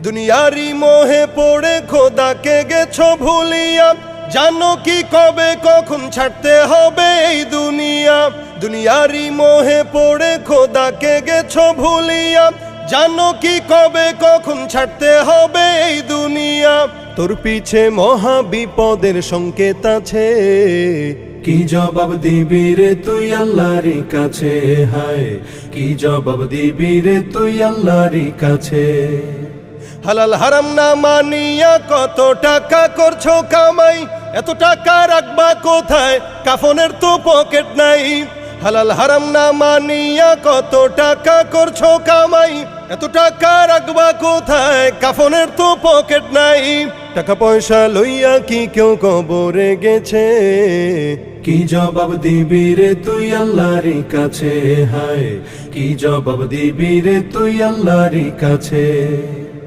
দুনিয়ারি মোহে পড়ে খোদাকে গেছো ভুলিয়া, জানো কি কবে কখন ছাড়তে হবে এই দুনিয়া। দুনিয়ারি মোহে পড়ে খোদাকে গেছো ভুলিয়া, জানো কি কবে কখন ছাড়তে হবে এই দুনিয়া। তোর পিছে মহা বিপদের সংকেত আছে, কি জবাব দিবি রে তুই আল্লাহর কাছে, হায় কি জবাব দিবি রে তুই আল্লাহর কাছে। হালাল হারাম না মানিয়া কত টাকা করছো কামাই, এত টাকা রাখবা কোথায়, কাফনের তো পকেট নাই। হালাল হারাম না মানিয়া কত টাকা করছো কামাই, এত টাকা রাখবা কোথায়, কাফনের তো পকেট নাই। টাকা পয়সা লইয়া কি কেউ কবরে গেছে, কি জবাব দিবি রে তুই আল্লাহর কাছে, হায় কি জবাব দিবি রে তুই আল্লাহর কাছে।